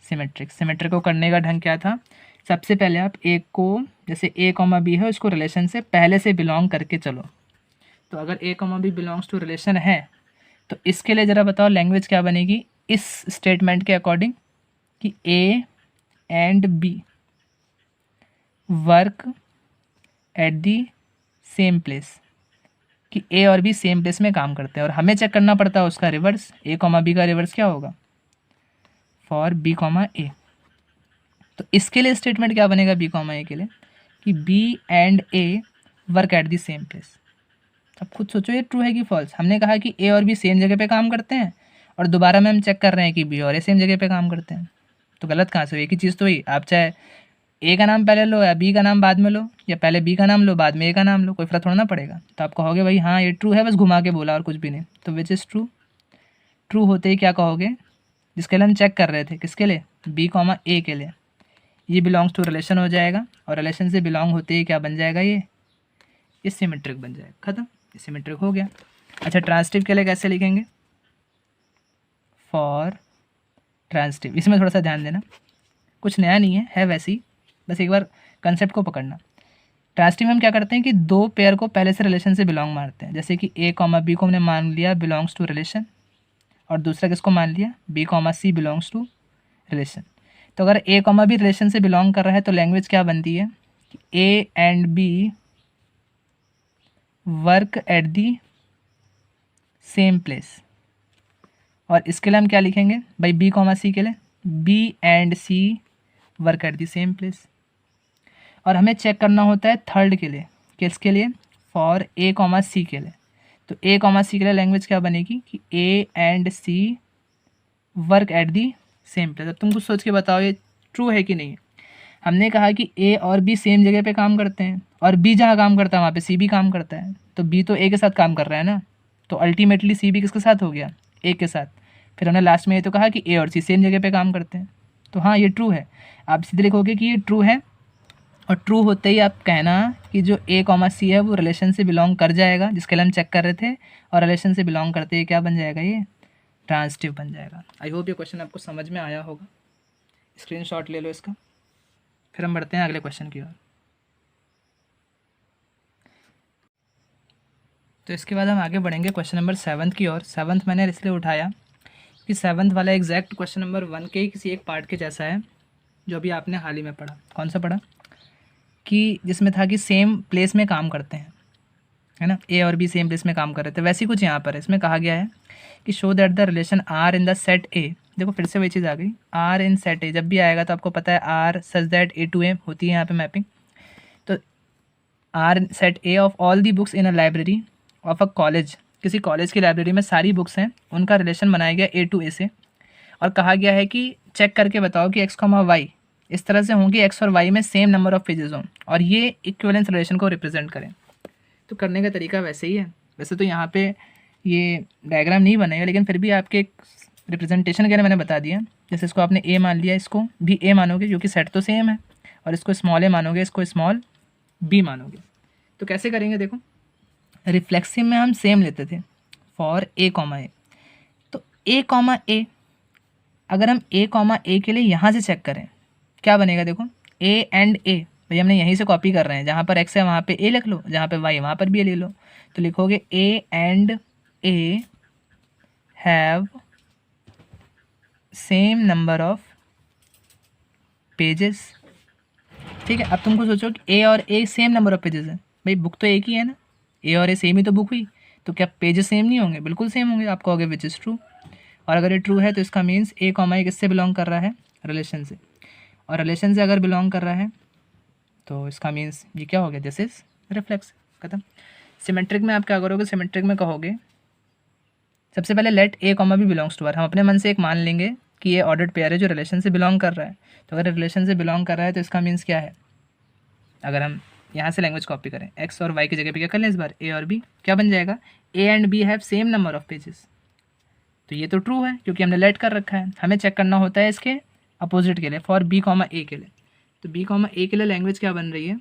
A: सिमेट्रिक। सिमेट्रिक को करने का ढंग क्या था, सबसे पहले आप एक को, जैसे ए कॉमा बी है उसको रिलेशन से पहले से बिलोंग करके चलो। तो अगर a comma b belongs to relation है तो इसके लिए ज़रा बताओ लैंग्वेज क्या बनेगी इस स्टेटमेंट के अकॉर्डिंग, कि a and b work at the same place, कि ए और बी सेम प्लेस में काम करते हैं। और हमें चेक करना पड़ता है उसका रिवर्स, ए कॉमा बी का रिवर्स क्या होगा, फॉर बी कॉमा ए। तो इसके लिए स्टेटमेंट क्या बनेगा बी कॉमा ए के लिए, कि b and a work at the same place. अब खुद सोचो ये ट्रू है कि फॉल्स। हमने कहा कि ए और बी सेम जगह पे काम करते हैं, और दोबारा में हम चेक कर रहे हैं कि बी और ए सेम जगह पे काम करते हैं, तो गलत कहाँ से हुई? एक ही चीज़ तो हुई। आप चाहे ए का नाम पहले लो या बी का नाम बाद में लो, या पहले बी का नाम लो बाद में ए का नाम लो, कोई फर्क थोड़ा ना पड़ेगा। तो आप कहोगे भाई हाँ ये ट्रू है, बस घुमा के बोला और कुछ भी नहीं। तो विच इज़ ट्रू? ट्रू होते ही क्या कहोगे? जिसके लिए हम चेक कर रहे थे, किसके लिए? बी कॉमा ए के लिए, ये बिलोंग्स टू रिलेशन हो जाएगा, और रिलेशन से बिलोंग होते ही क्या बन जाएगा? ये सिमेट्रिक बन जाएगा। खत्म, ये सिमेट्रिक हो गया। अच्छा, ट्रांसिटिव के लिए कैसे लिखेंगे? फॉर ट्रांसिटिव, इसमें थोड़ा सा ध्यान देना, कुछ नया नहीं है वैसे ही, बस एक बार कंसेप्ट को पकड़ना। ट्रांसिटिव में हम क्या करते हैं कि दो पेयर को पहले से रिलेशन से बिलोंग मानते हैं, जैसे कि ए कॉमा बी को हमने मान लिया बिलोंग्स टू रिलेशन, और दूसरा किसको मान लिया? B comma c belongs to relation. तो अगर ए कॉमा बी रिलेशन से बिलोंग कर रहा है तो लैंग्वेज क्या बनती है? A and b work at the same place. और इसके लिए हम क्या लिखेंगे भाई? बी कॉमा सी के लिए b and c work at the same place. और हमें चेक करना होता है थर्ड के लिए, किसके लिए? फॉर ए कॉमा सी के लिए। तो ए कॉमा सी के लिए लैंग्वेज क्या बनेगी कि a and c work at the same place. अब तुम कुछ सोच के बताओ ये ट्रू है कि नहीं? हमने कहा कि ए और बी सेम जगह पे काम करते हैं, और बी जहाँ काम करता है वहाँ पे सी भी काम करता है, तो बी तो ए के साथ काम कर रहा है ना, तो अल्टीमेटली सी भी किसके साथ हो गया? ए के साथ। फिर हमने लास्ट में ये तो कहा कि ए और सी सेम जगह पे काम करते हैं, तो हाँ ये ट्रू है। आप सीधे लिखोगे कि ये ट्रू है, और ट्रू होते ही आप कहना कि जो ए कॉमा सी है वो रिलेशन से बिलोंग कर जाएगा, जिसके लिए हम चेक कर रहे थे, और रिलेशन से बिलोंग करते ही क्या बन जाएगा? ये ट्रांसिटिव बन जाएगा। आई होप ये क्वेश्चन आपको समझ में आया होगा। स्क्रीनशॉट ले लो इसका। फिर हम बढ़ते हैं अगले क्वेश्चन की ओर। तो इसके बाद हम आगे बढ़ेंगे क्वेश्चन नंबर 7 की ओर। 7 मैंने इसलिए उठाया कि 7 वाला एग्जैक्ट क्वेश्चन नंबर 1 के ही किसी एक पार्ट के जैसा है, जो अभी आपने हाल ही में पढ़ा। कौन सा पढ़ा? कि जिसमें था कि सेम प्लेस में काम करते हैं, है ना, ए और बी सेम प्लेस में काम कर रहे थे। वैसे ही कुछ यहाँ पर इसमें कहा गया है कि show that the relation R in the set A. देखो फिर से वही चीज़ आ गई, आर इन सेट ए। जब भी आएगा तो आपको पता है R such that a to a होती है यहाँ पे मैपिंग। तो R set A of all the books in a library of a college, किसी कॉलेज की लाइब्रेरी में सारी बुक्स हैं, उनका रिलेशन बनाया गया ए टू ए से, और कहा गया है कि चेक करके बताओ कि एक्स कॉमा वाई इस तरह से होंगे एक्स और वाई में सेम नंबर ऑफ पेजेस हों, और ये इक्विवेलेंस रिलेशन को रिप्रेजेंट करें। तो करने का तरीका वैसे ही है। वैसे तो यहाँ पे ये डायग्राम नहीं बनेगा, लेकिन फिर भी आपके रिप्रेजेंटेशन के लिए मैंने बता दिया। जैसे इसको आपने ए मान लिया, इसको भी ए मानोगे क्योंकि सेट तो सेम है, और इसको स्मॉल ए मानोगे, इसको स्मॉल बी मानोगे। तो कैसे करेंगे? देखो रिफ्लेक्सिव में हम सेम लेते थे फॉर ए कॉमा ए। तो ए कॉमा ए, अगर हम ए कॉमा ए के लिए यहाँ से चेक करें क्या बनेगा? देखो ए एंड ए, भाई हमने यहीं से कॉपी कर रहे हैं, जहाँ पर एक्स है वहाँ पे ए लिख लो, जहाँ पे वाई वहाँ पर भी ए ले लो। तो लिखोगे A and a have same number of pages. ठीक है, अब तुमको सोचो कि ए और ए सेम नंबर ऑफ पेजेस है, भाई बुक तो एक ही है ना, ए और ए सेम ही तो बुक हुई, तो क्या पेजेस सेम नहीं होंगे? बिल्कुल सेम होंगे। आप कहोगे विच इज़ ट्रू, और अगर ये ट्रू है तो इसका मीन्स ए कॉमा ए किससे बिलोंग कर रहा है? रिलेशन से, और रिलेशन से अगर बिलोंग कर रहा है तो इसका मीन्स ये क्या हो गया? This is reflex. खत्म। सिमेट्रिक में आप क्या करोगे? सिमेट्रिक में कहोगे सबसे पहले let a comma b belongs to R. हम अपने मन से एक मान लेंगे कि ये ऑर्डर्ड पेयर है जो रिलेशन से बिलोंग कर रहा है। तो अगर रिलेशन से बिलोंग कर रहा है तो इसका मीन्स क्या है? अगर हम यहाँ से लैंग्वेज कॉपी करें, एक्स और वाई की जगह पे क्या कर लें इस बार? ए और बी। क्या बन जाएगा? A and b have same number of pages. तो ये तो ट्रू है क्योंकि हमने लेट कर रखा है। हमें चेक करना होता है इसके अपोजिट के लिए, फॉर बी कॉमा ए के लिए। तो बी कॉमा ए के लिए लैंग्वेज क्या बन रही है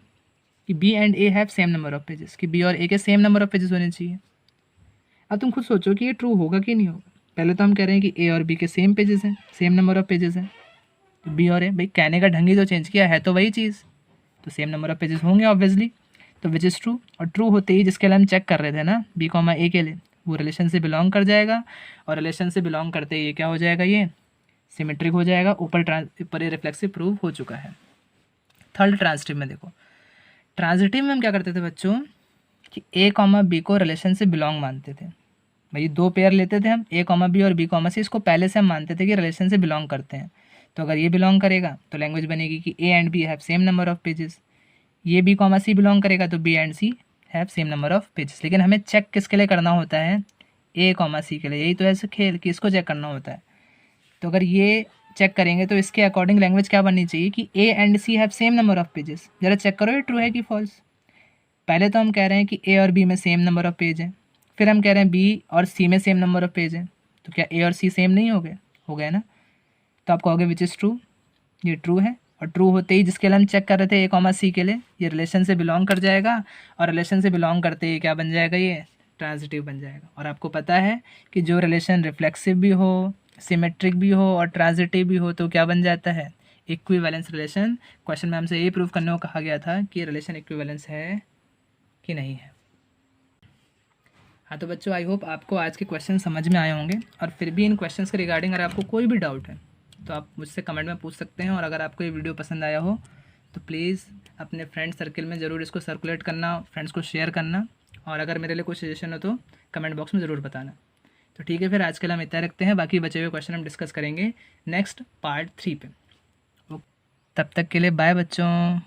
A: कि b and a have same number of pages, कि बी और ए के सेम नंबर ऑफ पेजेस होने चाहिए। अब तुम खुद सोचो कि ये ट्रू होगा कि नहीं होगा। पहले तो हम कह रहे हैं कि ए और बी के सेम पेजेस हैं, सेम नंबर ऑफ पेजेस हैं, तो बी और ए, भाई कहने का ढंग ही तो चेंज किया है, तो वही चीज़, तो सेम नंबर ऑफ पेजेस होंगे ऑब्वियसली। तो विच इज़ ट्रू, और ट्रू होते ही जिसके लिए हम चेक कर रहे थे ना बी कॉमा ए के लिए, वो रिलेशन से बिलोंग कर जाएगा, और रिलेशन से बिलोंग करते ही ये क्या हो जाएगा? ये सिमेट्रिक हो जाएगा। ऊपर ये रिफ्लेक्सिव प्रूव हो चुका है। थर्ड ट्रांजिटिव में देखो, ट्रांजिटिव में हम क्या करते थे बच्चों कि ए कॉमा बी को रिलेशन से बिलोंग मानते थे। भाई दो पेयर लेते थे हम, ए कॉमा बी और बी कॉमा सी, इसको पहले से हम मानते थे कि रिलेशन से बिलोंग करते हैं। तो अगर ये बिलोंग करेगा तो लैंग्वेज बनेगी कि a and b have same number of pages. ये बी कॉमा सी बिलोंग करेगा तो b and c have same number of pages. लेकिन हमें चेक किसके लिए करना होता है? ए कॉमा सी के लिए, यही तो ऐसे खेल कि इसको चेक करना होता है। तो अगर ये चेक करेंगे तो इसके अकॉर्डिंग लैंग्वेज क्या बननी चाहिए कि a and c have same number of pages. ज़रा चेक करो ये ट्रू है कि फॉल्स। पहले तो हम कह रहे हैं कि ए और बी में सेम नंबर ऑफ पेज है, फिर हम कह रहे हैं बी और सी में सेम नंबर ऑफ पेज है, तो क्या ए और सी सेम नहीं हो गए? हो गए ना। तो आप कहोगे विच इज़ ट्रू, ये ट्रू है। और ट्रू होते ही जिसके लिए हम चेक कर रहे थे ए कॉमा सी के लिए, ये रिलेशन से बिलोंग कर जाएगा, और रिलेशन से बिलोंग करते ही क्या बन जाएगा, ये ट्रांजिटिव बन जाएगा। और आपको पता है कि जो रिलेशन रिफ्लेक्सिव भी हो, सिमेट्रिक भी हो और ट्रांजिटिव भी हो तो क्या बन जाता है, इक्विवेलेंस रिलेशन। क्वेश्चन में हमसे ये प्रूव करने को कहा गया था कि रिलेशन इक्विवेलेंस है कि नहीं है। हाँ तो बच्चों, आई होप आपको आज के क्वेश्चन समझ में आए होंगे, और फिर भी इन क्वेश्चंस के रिगार्डिंग अगर आपको कोई भी डाउट है तो आप मुझसे कमेंट में पूछ सकते हैं। और अगर आपको ये वीडियो पसंद आया हो तो प्लीज़ अपने फ्रेंड सर्कल में ज़रूर इसको सर्कुलेट करना, फ्रेंड्स को शेयर करना, और अगर मेरे लिए कोई सजेशन हो तो कमेंट बॉक्स में ज़रूर बताना। तो ठीक है, फिर आज के लिए हम इतना रखते हैं, बाकी बचे हुए क्वेश्चन हम डिस्कस करेंगे नेक्स्ट पार्ट 3 पे। तब तक के लिए बाय बच्चों।